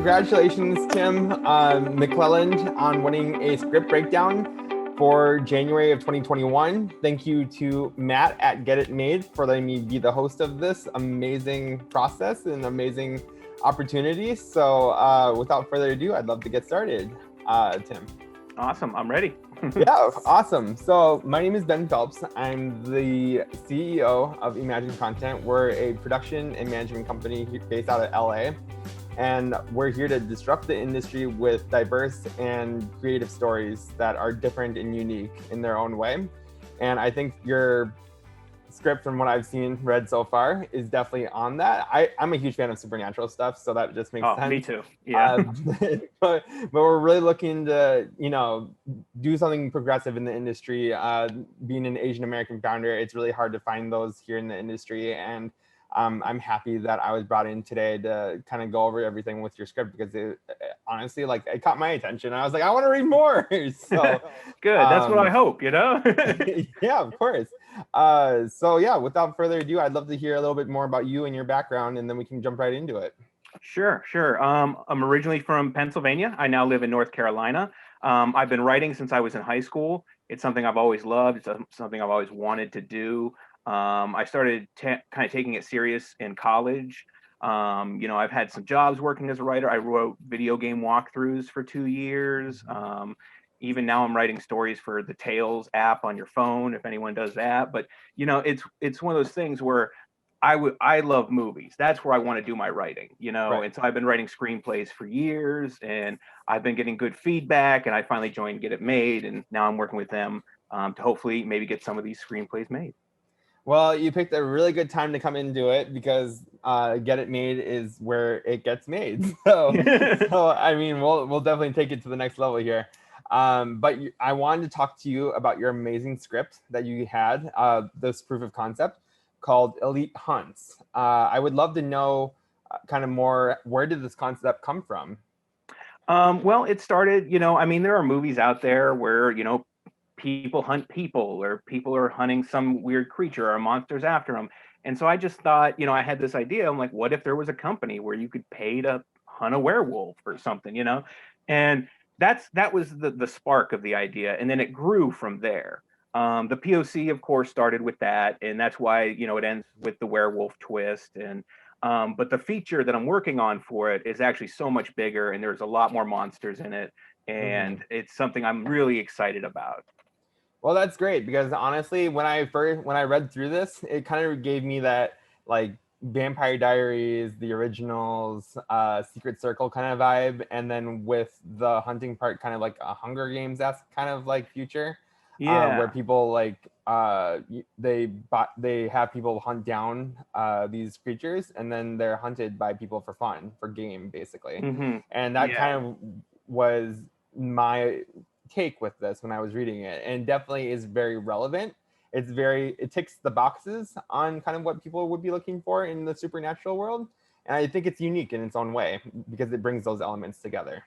congratulations, Tim McClelland, on winning a script breakdown for January of 2021. Thank you to Matt at Get It Made for letting me be the host of this amazing process and amazing opportunity. So without further ado, I'd love to get started, Tim. Awesome, I'm ready. Yeah, awesome. So my name is Ben Phelps. I'm the CEO of Imagine Content. We're a production and management company based out of LA. And we're here to disrupt the industry with diverse and creative stories that are different and unique in their own way. And I think your script, from what I've seen read so far, is definitely on that. I'm a huge fan of supernatural stuff, so that just makes sense. Me too. Yeah. But we're really looking to, do something progressive in the industry. Being an Asian American founder, it's really hard to find those here in the industry. And I'm happy that I was brought in today to kind of go over everything with your script, because it honestly, it caught my attention. I was like, I want to read more. So good. That's what I hope, Yeah, of course. So yeah, without further ado, I'd love to hear a little bit more about you and your background, and then we can jump right into it. Sure. I'm originally from Pennsylvania. I now live in North Carolina. I've been writing since I was in high school. It's something I've always loved. It's something I've always wanted to do. I started kind of taking it serious in college. I've had some jobs working as a writer. I wrote video game walkthroughs for 2 years. Even now I'm writing stories for the Tales app on your phone, if anyone does that. But, it's one of those things where I love movies. That's where I want to do my writing, Right. And so I've been writing screenplays for years, and I've been getting good feedback, and I finally joined Get It Made, and now I'm working with them to hopefully maybe get some of these screenplays made. Well, you picked a really good time to come into it, because Get It Made is where it gets made. So I mean, we'll definitely take it to the next level here. But I wanted to talk to you about your amazing script that you had, this proof of concept called Elite Hunts. I would love to know kind of more, where did this concept come from? Well, it started, there are movies out there where, people hunt people, or people are hunting some weird creature, or monsters after them. And so I just thought, I had this idea. I'm like, what if there was a company where you could pay to hunt a werewolf or something, And that was the spark of the idea. And then it grew from there. The POC, of course, started with that. And that's why, it ends with the werewolf twist. And but the feature that I'm working on for it is actually so much bigger, and there's a lot more monsters in it. And it's something I'm really excited about. Well, that's great, because honestly, when I read through this, it kind of gave me that Vampire Diaries, the originals, Secret Circle kind of vibe, and then with the hunting part, kind of like a Hunger Games-esque kind of future. Yeah. Where people they have people hunt down these creatures, and then they're hunted by people for fun, for game, basically. And that kind of was my take with this when I was reading it, and definitely is very relevant. It ticks the boxes on kind of what people would be looking for in the supernatural world, and I think it's unique in its own way, because it brings those elements together.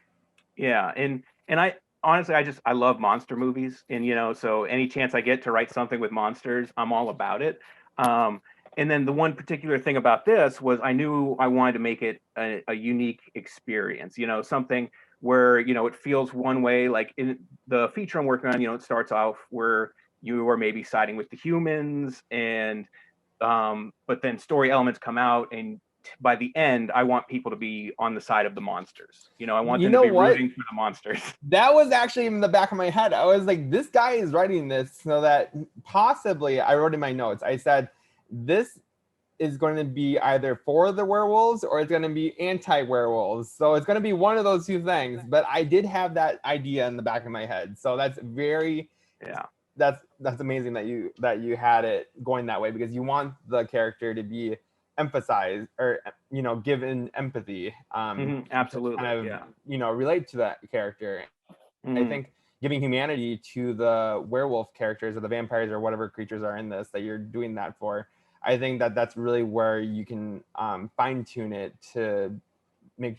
Yeah, and I honestly, I love monster movies, and so any chance I get to write something with monsters, I'm all about it. And then the one particular thing about this was, I knew I wanted to make it a unique experience, something where, it feels one way. Like in the feature I'm working on, it starts off where you are maybe siding with the humans, and but then story elements come out, and by the end, I want people to be on the side of the monsters. I want them to be rooting for the monsters. That was actually in the back of my head. I was like, this guy is writing this so that possibly, I wrote in my notes, I said, this is going to be either for the werewolves, or it's going to be anti-werewolves. So it's going to be one of those two things. But I did have that idea in the back of my head. So that's that's amazing that you had it going that way, because you want the character to be emphasized, or given empathy. Absolutely. Kind of relate to that character. I think giving humanity to the werewolf characters, or the vampires, or whatever creatures are in this that you're doing that for, I think that's really where you can fine tune it to make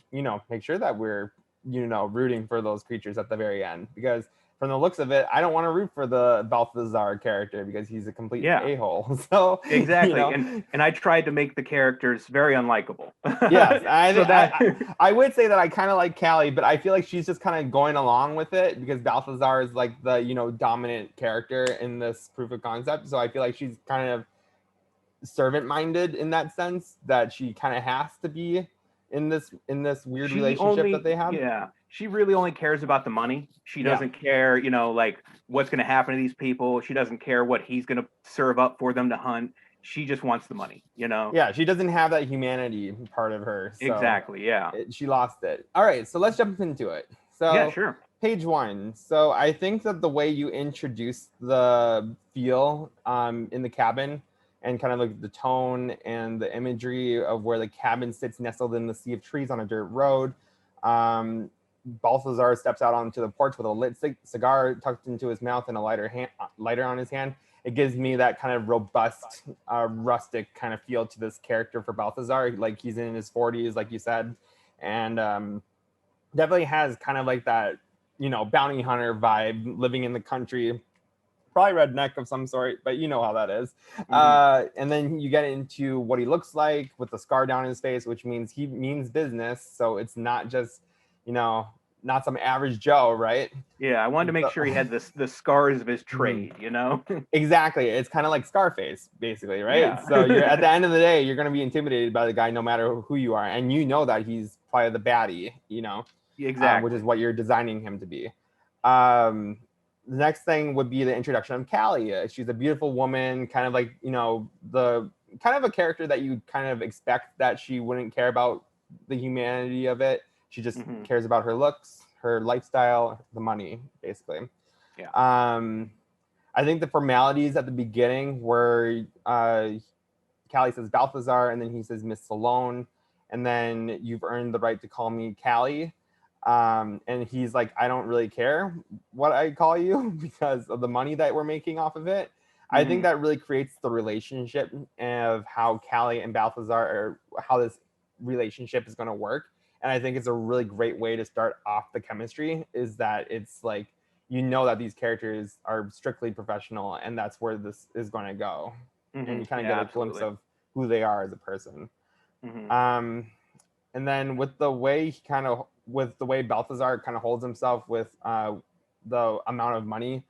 sure that we're rooting for those creatures at the very end, because from the looks of it, I don't want to root for the Balthazar character because he's a complete Yeah. a-hole. So Exactly. you know, And I tried to make the characters very unlikable. yes, So that I would say that I kind of like Cali, but I feel like she's just kind of going along with it because Balthazar is like the, you know, dominant character in this proof of concept. So I feel like she's kind of servant minded in that sense, that she kind of has to be in this weird relationship that they have. Yeah, she really only cares about the money. She Yeah. doesn't care, you know, like what's going to happen to these people. She doesn't care what he's going to serve up for them to hunt. She just wants the money, you know? Yeah, she doesn't have that humanity part of her. So Exactly. Yeah. she lost it. All right, so let's jump into it. So Yeah, sure. page 1. So I think that the way you introduce the feel in the cabin, and kind of like the tone and the imagery of where the cabin sits nestled in the sea of trees on a dirt road. Balthazar steps out onto the porch with a lit cigar tucked into his mouth and a lighter on his hand. It gives me that kind of robust, rustic kind of feel to this character for Balthazar. Like he's in his 40s, like you said, and definitely has kind of like that, you know, bounty hunter vibe, living in the country, probably redneck of some sort, but you know how that is. And then you get into what he looks like with the scar down his face, which means he means business. So it's not just, you know, not some average Joe, right? Yeah, I wanted to make sure he had the scars of his trade, you know? Exactly. It's kind of like Scarface, basically, right? Yeah. So you're at the end of the day, you're going to be intimidated by the guy no matter who you are. And you know that he's probably the baddie, you know, Exactly. which is what you're designing him to be. The next thing would be the introduction of Cali. She's a beautiful woman, kind of like, you know, the kind of a character that you kind of expect that she wouldn't care about the humanity of it. She just cares about her looks, her lifestyle, the money, basically. Yeah. I think the formalities at the beginning where Cali says Balthazar, and then he says Miss Salone, and then you've earned the right to call me Cali. And he's like, I don't really care what I call you because of the money that we're making off of it. I think that really creates the relationship of how Cali and Balthazar, or how this relationship is going to work. And I think it's a really great way to start off the chemistry, is that it's like, you know that these characters are strictly professional and that's where this is going to go. And you kind of get a glimpse of who they are as a person. And then with the way Balthazar kind of holds himself with the amount of money,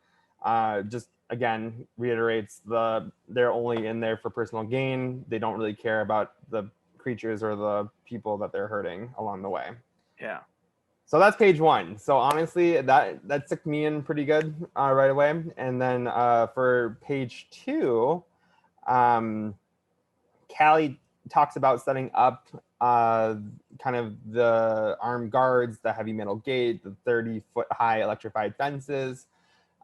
just again reiterates they're only in there for personal gain. They don't really care about the creatures or the people that they're hurting along the way. Yeah. So that's page 1. So honestly, that took me in pretty good right away. And then for page 2, Cali talks about setting up kind of the armed guards, the heavy metal gate, the 30-foot high electrified fences.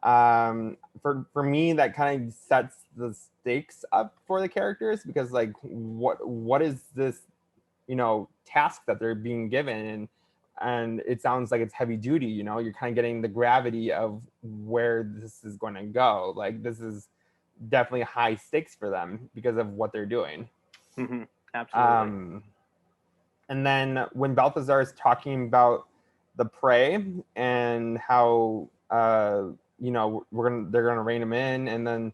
For me, that kind of sets the stakes up for the characters, because like what is this, you know, task that they're being given, and it sounds like it's heavy duty. You know, you're kind of getting the gravity of where this is going to go. Like this is definitely high stakes for them because of what they're doing. Absolutely. And then when Balthazar is talking about the prey and how you know they're gonna rein him in, and then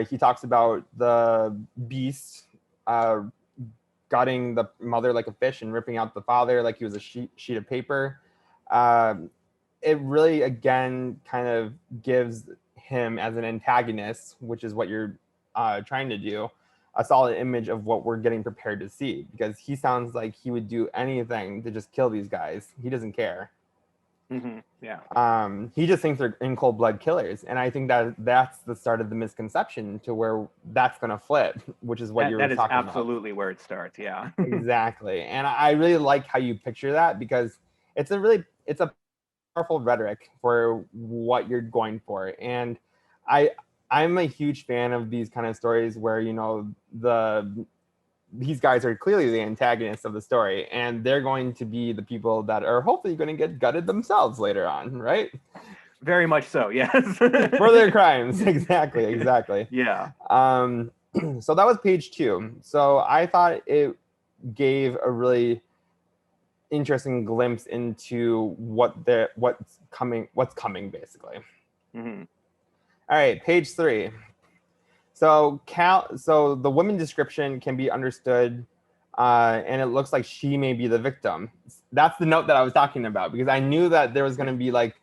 he talks about the beast gutting the mother like a fish and ripping out the father like he was a sheet of paper. It really again kind of gives him as an antagonist, which is what you're trying to do, a solid image of what we're getting prepared to see, because he sounds like he would do anything to just kill these guys. He doesn't care. Yeah. He just thinks they're in cold blood killers, and I think that that's the start of the misconception to where that's going to flip, which is what you're talking about. That is absolutely where it starts. Yeah. Exactly. And I really like how you picture that, because it's a powerful rhetoric for what you're going for. And I'm a huge fan of these kind of stories where, you know, these guys are clearly the antagonists of the story, and they're going to be the people that are hopefully going to get gutted themselves later on, right? Very much so, yes. For their crimes. Exactly. Yeah. So that was page 2. So I thought it gave a really interesting glimpse into what's coming basically. Mm-hmm. All right, page 3. So the woman description can be understood, and it looks like she may be the victim. That's the note that I was talking about, because I knew that there was going to be like,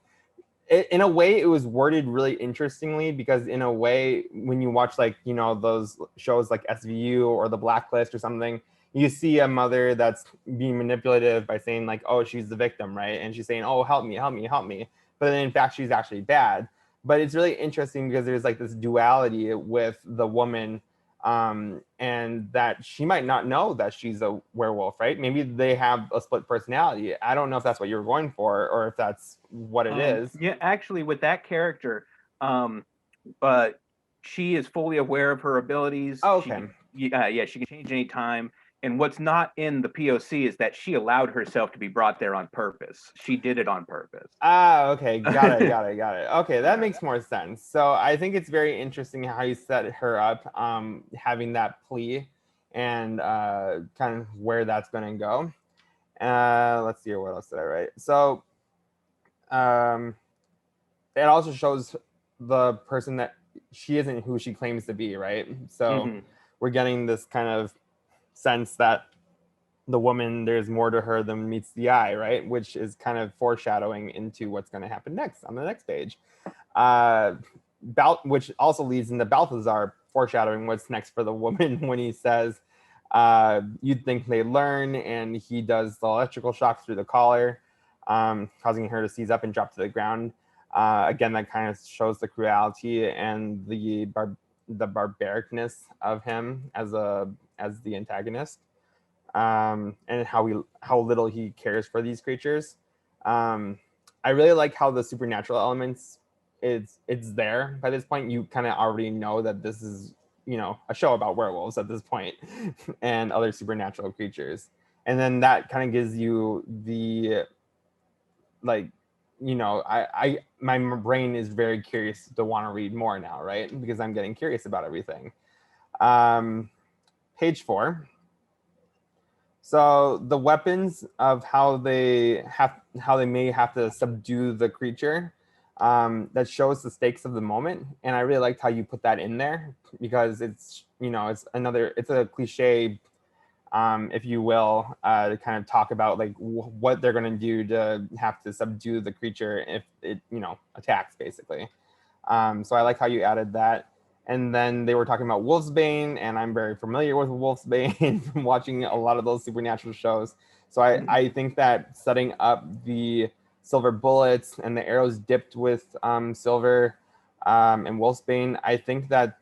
in a way, it was worded really interestingly, because in a way, when you watch like, you know, those shows like SVU or The Blacklist or something, you see a mother that's being manipulative by saying like, oh, she's the victim, right? And she's saying, oh, help me, help me, help me. But then in fact, she's actually bad. But it's really interesting because there's like this duality with the woman, and that she might not know that she's a werewolf, right? Maybe they have a split personality. I don't know if that's what you're going for or if that's what it is. Yeah, actually, with that character, but she is fully aware of her abilities. Oh, She okay. can, yeah, she can change any time. And what's not in the POC is that she allowed herself to be brought there on purpose. She did it on purpose. Ah, okay. Got it. Got it. Got it. Okay, that makes more sense. So I think it's very interesting how you set her up, having that plea and kind of where that's going to go. Let's see, what else did I write? So um, it also shows the person that she isn't who she claims to be, right? So Mm-hmm. we're getting this kind of sense that the woman, there's more to her than meets the eye, right? Which is kind of foreshadowing into what's going to happen next on the next page. Which also leads into Balthazar foreshadowing what's next for the woman when he says, you'd think they learn, and he does the electrical shocks through the collar, causing her to seize up and drop to the ground. Again, that kind of shows the cruelty and the barbaricness of him as the antagonist, and how little he cares for these creatures. I really like how the supernatural elements, it's there by this point. You kind of already know that this is, you know, a show about werewolves at this point and other supernatural creatures, and then that kind of gives you the, like, you know, my brain is very curious to want to read more now, right? Because I'm getting curious about everything. um Page 4. So the weapons of how they may have to subdue the creature, that shows the stakes of the moment, and I really liked how you put that in there, because it's, you know, it's a cliche, if you will, to kind of talk about like what they're going to do to have to subdue the creature if it, you know, attacks basically. So I like how you added that. And then they were talking about Wolfsbane, and I'm very familiar with Wolfsbane from watching a lot of those supernatural shows. So I think that setting up the silver bullets and the arrows dipped with silver, and Wolfsbane, I think that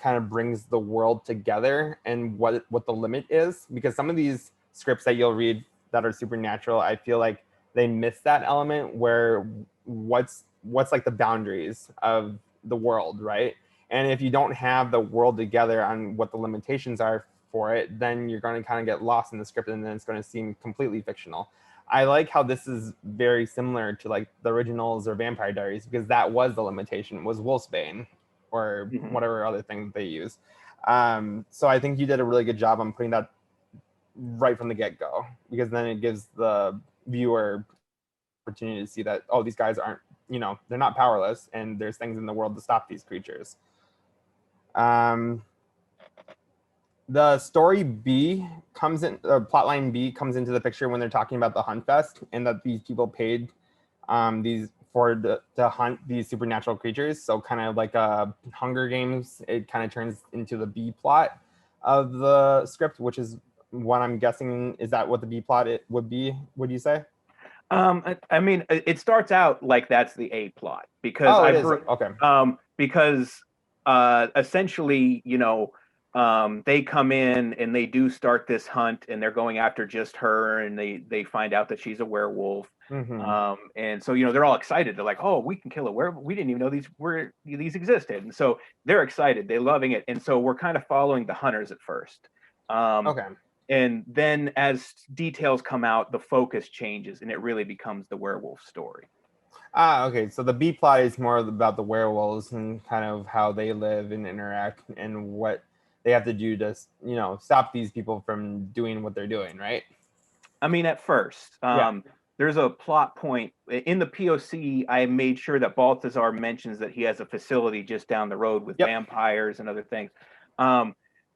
kind of brings the world together and what the limit is. Because some of these scripts that you'll read that are supernatural, I feel like they miss that element where what's like the boundaries of the world, right? And if you don't have the world together on what the limitations are for it, then you're going to kind of get lost in the script, and then it's going to seem completely fictional. I like how this is very similar to like the originals or Vampire Diaries, because that was the limitation, was Wolfsbane or Mm-hmm. whatever other thing that they use. So I think you did a really good job on putting that right from the get-go, because then it gives the viewer opportunity to see that, oh, these guys aren't, you know, they're not powerless, and there's things in the world to stop these creatures. The story B comes in, plotline B comes into the picture when they're talking about the Hunt Fest, and that these people paid to hunt these supernatural creatures. So kind of like a Hunger Games, it kind of turns into the B plot of the script, which is what I'm guessing. Is that what the B plot it would be? Would you say? I mean, it starts out like that's the A plot, because Oh, it I've is. heard, Okay. because essentially, you know, they come in and they do start this hunt, and they're going after just her, and they find out that she's a werewolf. Mm-hmm. And so, you know, they're all excited. They're like, "Oh, we can kill a werewolf. We didn't even know these existed." And so they're excited. They're loving it. And so we're kind of following the hunters at first. Um, Okay. and then as details come out, the focus changes, and it really becomes the werewolf story. Okay. So the B plot is more about the werewolves and kind of how they live and interact and what they have to do to, stop these people from doing what they're doing, right? I mean, at first, Yeah. there's a plot point in the POC. I made sure that Balthazar mentions that he has a facility just down the road with Yep. vampires and other things.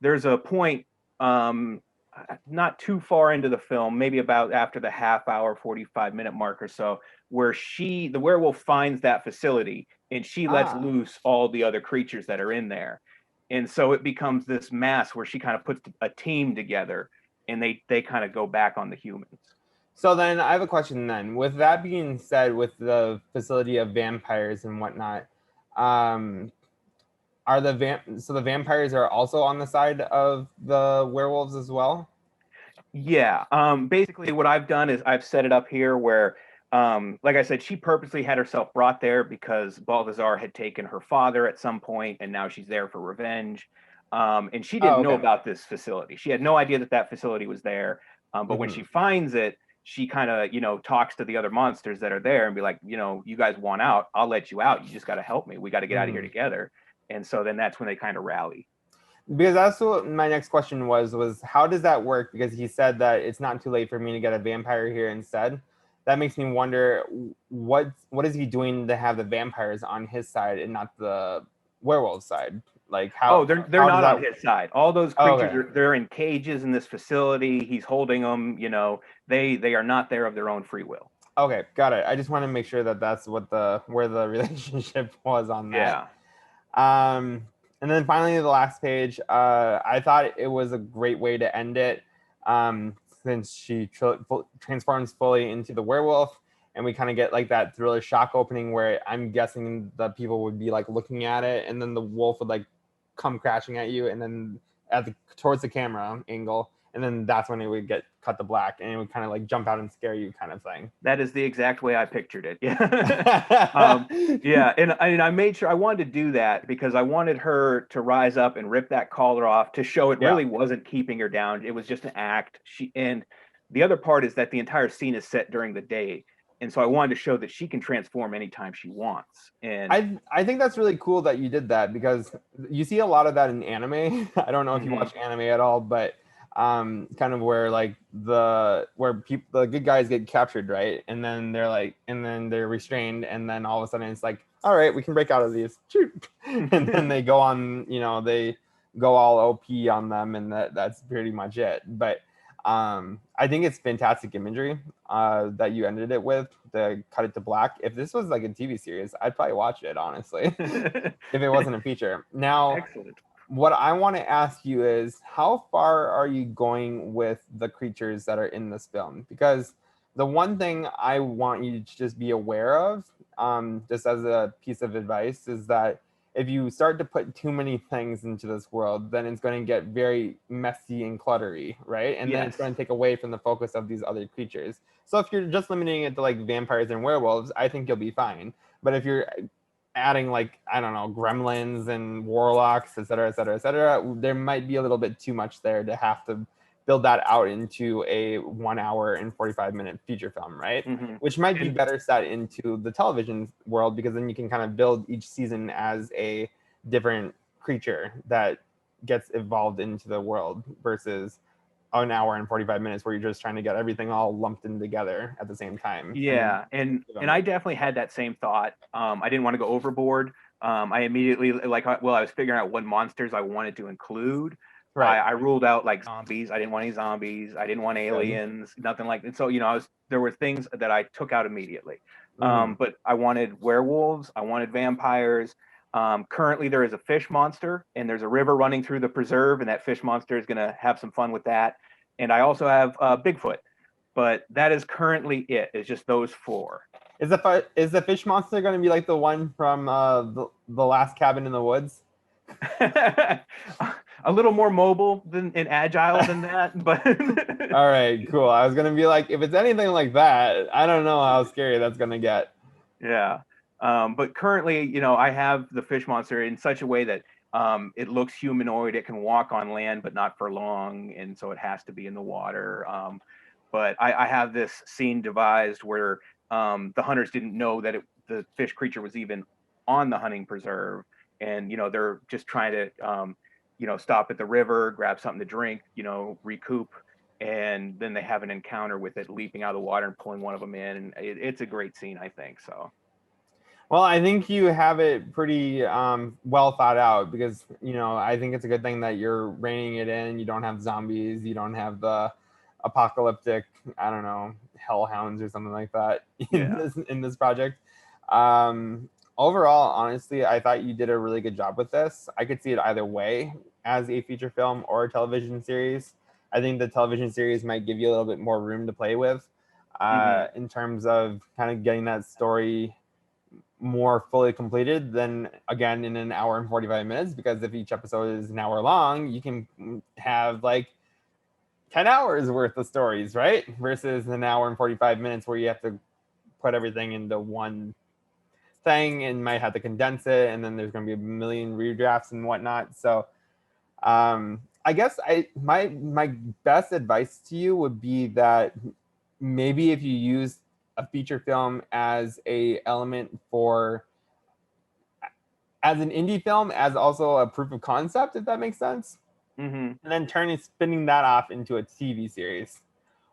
There's a point not too far into the film, maybe about after the half hour, 45-minute mark or so, where the werewolf finds that facility and she lets Ah. loose all the other creatures that are in there. And so it becomes this mass where she kind of puts a team together and they kind of go back on the humans. So then I have a question then. With that being said, with the facility of vampires and whatnot, are the vampires are also on the side of the werewolves as well? Yeah. Basically what I've done is I've set it up here where like I said, she purposely had herself brought there because Balthazar had taken her father at some point and now she's there for revenge. And she didn't Oh, know okay. about this facility. She had no idea that that facility was there. But when she finds it, she kind of, talks to the other monsters that are there and be like, you guys want out, I'll let you out. You just got to help me. We got to get out of here together. And so then that's when they kind of rally. Because that's what my next question was how does that work? Because he said that it's not too late for me to get a vampire here instead. That makes me wonder what is he doing to have the vampires on his side and not the werewolf side? Like how? Oh, they're how not does on that? his side. All those Oh, creatures okay. they're in cages in this facility. He's holding them. They are not there of their own free will. Okay, got it. I just want to make sure that that's what where the relationship was on that. Yeah. And then finally, the last page. I thought it was a great way to end it, since she transforms fully into the werewolf, and we kind of get like that thriller shock opening where I'm guessing the people would be like looking at it, and then the wolf would like come crashing at you, and then towards the camera angle, and then that's when it would get cut to black, and it would kind of like jump out and scare you, kind of thing. That is the exact way I pictured it. Yeah. Yeah. And I made sure I wanted to do that because I wanted her to rise up and rip that collar off to show it Yeah. really wasn't keeping her down. It was just an act. And the other part is that the entire scene is set during the day. And so I wanted to show that she can transform anytime she wants. And I think that's really cool that you did that because you see a lot of that in anime. I don't know if you watch anime at all, but kind of where like the good guys get captured, right? And then they're restrained, and then all of a sudden it's like, all right, we can break out of these. Shoot. And then they go on, they go all OP on them, and that's pretty much it. But I think it's fantastic imagery that you ended it with to cut it to black. If this was like a TV series, I'd probably watch it, honestly, if it wasn't a feature. Now, excellent. what I want to ask you is how far are you going with the creatures that are in this film? Because the one thing I want you to just be aware of, just as a piece of advice, is that if you start to put too many things into this world, then it's going to get very messy and cluttery, right? And then it's going to take away from the focus of these other creatures. So if you're just limiting it to like vampires and werewolves, I think you'll be fine. But if you're adding like, I don't know, gremlins and warlocks, et cetera, et cetera, et cetera, there might be a little bit too much there to have to build that out into a 1 hour and 45-minute feature film, right? Which might be better set into the television world, because then you can kind of build each season as a different creature that gets evolved into the world versus an hour and 45 minutes where you're just trying to get everything all lumped in together at the same time. Yeah, and I definitely had that same thought. I didn't want to go overboard. I immediately I was figuring out what monsters I wanted to include. Right. I ruled out like zombies. I didn't want any zombies. I didn't want aliens. Nothing like that. So there were things that I took out immediately. But I wanted werewolves. I wanted vampires. Currently, there is a fish monster, and there's a river running through the preserve, and that fish monster is going to have some fun with that. And I also have Bigfoot. But that is currently it. It's just those four. Is the fish monster going to be like the one from the last cabin in the woods? A little more mobile and agile than that, but all right, cool. I was gonna be like, if it's anything like that, I don't know how scary that's gonna get. Yeah, but currently, I have the fish monster in such a way that it looks humanoid. It can walk on land, but not for long, and so it has to be in the water. But I have this scene devised where the hunters didn't know that the fish creature was even on the hunting preserve, and they're just trying to stop at the river, grab something to drink, recoup, and then they have an encounter with it leaping out of the water and pulling one of them in, and it's a great scene, I think. So Well, I think you have it pretty well thought out because, I think it's a good thing that you're reining it in. You don't have zombies. You don't have the apocalyptic, I don't know, hellhounds or something like that yeah. in this project. Overall, honestly, I thought you did a really good job with this. I could see it either way as a feature film or a television series. I think the television series might give you a little bit more room to play with Hmm. in terms of kind of getting that story more fully completed than again in an hour and 45 minutes, because if each episode is an hour long, you can have like 10 hours worth of stories, right? Versus an hour and 45 minutes where you have to put everything into one thing and might have to condense it, and then there's going to be a million redrafts and whatnot. So I guess my best advice to you would be that maybe if you use a feature film as a element for as an indie film, as also a proof of concept, if that makes sense, Hmm. and then spinning that off into a TV series.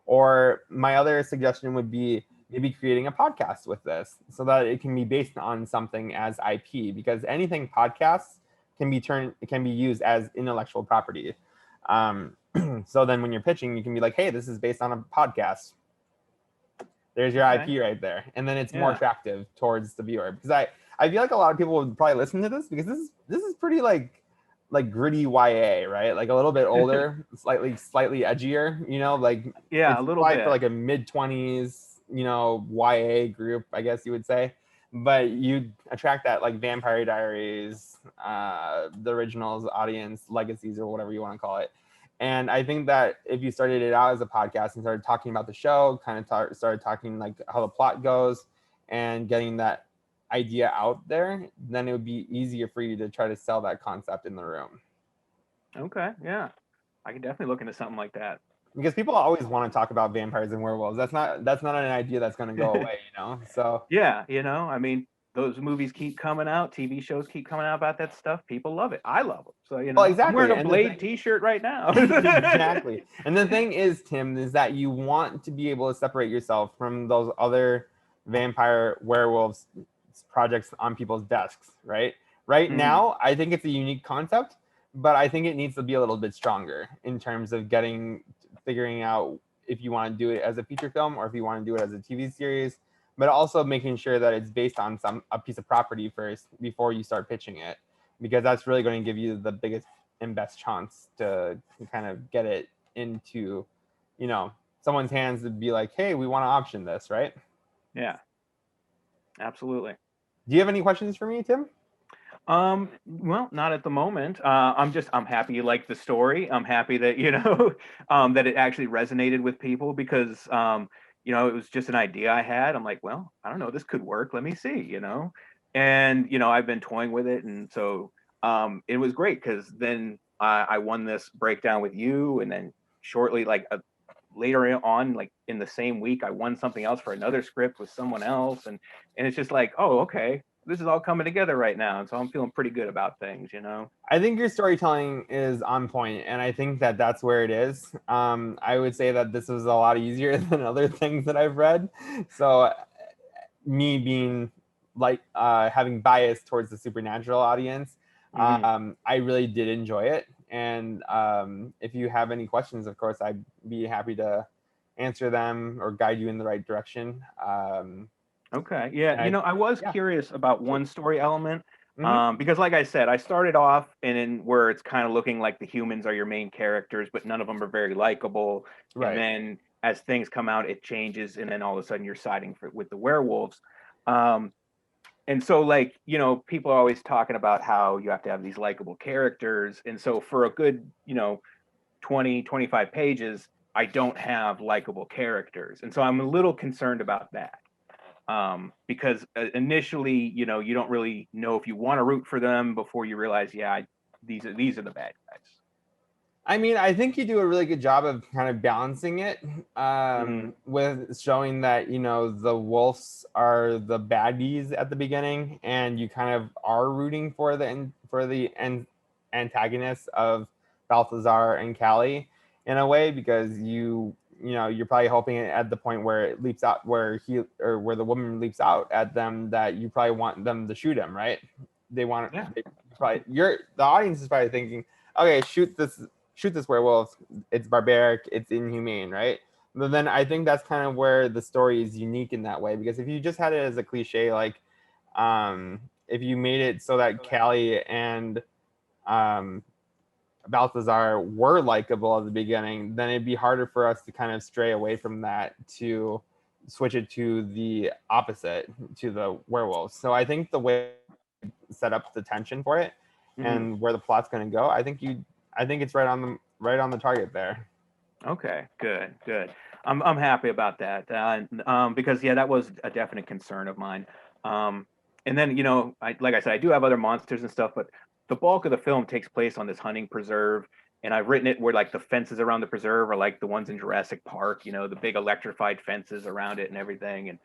Or my other suggestion would be maybe creating a podcast with this so that it can be based on something as IP, because anything podcasts can be used as intellectual property. Um, so then when you're pitching, you can be like, hey, this is based on a podcast. There's your Okay. IP right there, and then it's more Yeah. attractive towards the viewer, because I feel like a lot of people would probably listen to this because this is pretty like gritty YA, right? Like a little bit older, slightly edgier, like Yeah, it's a little probably for bit. like a mid-20s, YA group, I guess you would say. But you attract that like Vampire Diaries, the originals audience, legacies, or whatever you want to call it. And I think that if you started it out as a podcast and started talking about the show, kind of started talking like how the plot goes and getting that idea out there, then it would be easier for you to try to sell that concept in the room. Okay. Yeah, I can definitely look into something like that. Because people always want to talk about vampires and werewolves. That's not an idea that's going to go away. So Yeah, I mean, those movies keep coming out, TV shows keep coming out about that stuff. People love it. I love it. So, well, I'm wearing exactly. a And the Blade thing t-shirt right now. exactly. And the thing is, Tim, is that you want to be able to separate yourself from those other vampire werewolves projects on people's desks, right? Right Hmm. now, I think it's a unique concept, but I think it needs to be a little bit stronger in terms of figuring out if you want to do it as a feature film or if you want to do it as a TV series, but also making sure that it's based on a piece of property first before you start pitching it, because that's really going to give you the biggest and best chance to kind of get it into, you know, someone's hands to be like, hey, we want to option this, right? Yeah, absolutely. Do you have any questions for me, Tim? Well, not at the moment. I'm happy you liked the story. I'm happy that, that it actually resonated with people because, it was just an idea I had. I'm like, well, I don't know, this could work. Let me see. And, I've been toying with it. And so, it was great because then I won this breakdown with you. And then shortly, like later on, like in the same week, I won something else for another script with someone else. And it's just like, oh, okay, this is all coming together right now, and so I'm feeling pretty good about things. I think your storytelling is on point, and I think that that's where it is. I would say that this was a lot easier than other things that I've read. So, me being like having bias towards the supernatural audience, Hmm. I really did enjoy it. And if you have any questions, of course, I'd be happy to answer them or guide you in the right direction. Okay, yeah, And I, I was yeah, curious about sure. one story element, Hmm. because, like I said, I started off and in where it's kind of looking like the humans are your main characters, but none of them are very likable. And Right. then as things come out, it changes, and then all of a sudden you're siding with the werewolves. Um, and so like people are always talking about how you have to have these likable characters, and so for a good 20-25 pages I don't have likable characters, and so I'm a little concerned about that, because initially you don't really know if you want to root for them before you realize, yeah, these are the bad guys. I mean, I think you do a really good job of kind of balancing it Hmm. with showing that, the wolves are the baddies at the beginning, and you kind of are rooting for the antagonists of Balthazar and Cali. in a way, because you're probably hoping at the point where it leaps out, where the woman leaps out at them, that you probably want them to shoot him, right? They want Yeah. the audience is probably thinking, okay, shoot this werewolf. It's barbaric. It's inhumane, right? But then I think that's kind of where the story is unique in that way, because if you just had it as a cliche, like if you made it so that Cali and Balthazar were likable at the beginning, then it'd be harder for us to kind of stray away from that to switch it to the opposite, to the werewolves. So I think the way set up the tension for it and where the plot's going to go, I think it's right on the target there. Okay, good. I'm happy about that, because that was a definite concern of mine. And then like I said, I do have other monsters and stuff, but the bulk of the film takes place on this hunting preserve, and I've written it where like the fences around the preserve are like the ones in Jurassic Park, the big electrified fences around it and everything,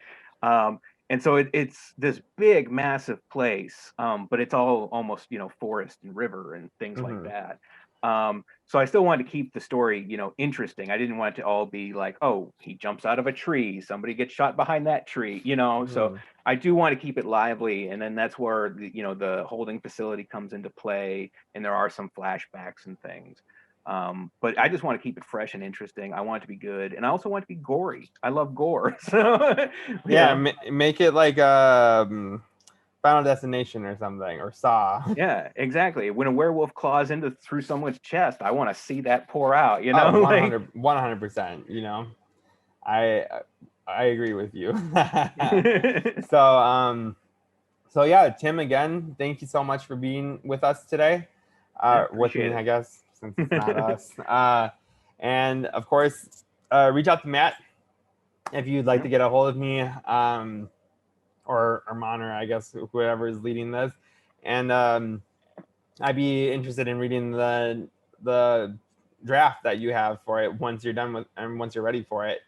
and so it's this big, massive place, but it's all almost forest and river and things like that. So I still wanted to keep the story, interesting. I didn't want it to all be like, oh, he jumps out of a tree, somebody gets shot behind that tree, So I do want to keep it lively, and then that's where the holding facility comes into play, and there are some flashbacks and things. But I just want to keep it fresh and interesting. I want it to be good, and I also want it to be gory. I love gore. So make it like Final Destination or something, or Saw. Yeah, exactly. When a werewolf claws through someone's chest, I want to see that pour out. 100%. I agree with you. So yeah, Tim, again, thank you so much for being with us today. With me, I guess, since it's not us. And of course, reach out to Matt if you'd like to get a hold of me. Or Armand, I guess whoever is leading this, and I'd be interested in reading the draft that you have for it once you're done with, and once you're ready for it,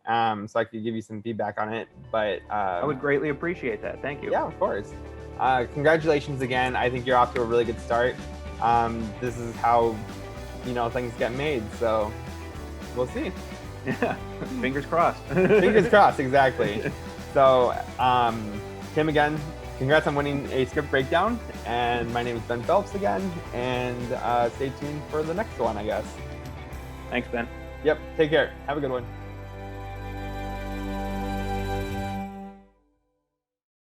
so I could give you some feedback on it. But I would greatly appreciate that. Thank you. Yeah, of course. Congratulations again. I think you're off to a really good start. This is how things get made. So we'll see. Yeah, fingers crossed. Fingers crossed, exactly. So, Tim, again, congrats on winning a script breakdown. And my name is Ben Phelps again. And stay tuned for the next one, I guess. Thanks, Ben. Yep. Take care. Have a good one.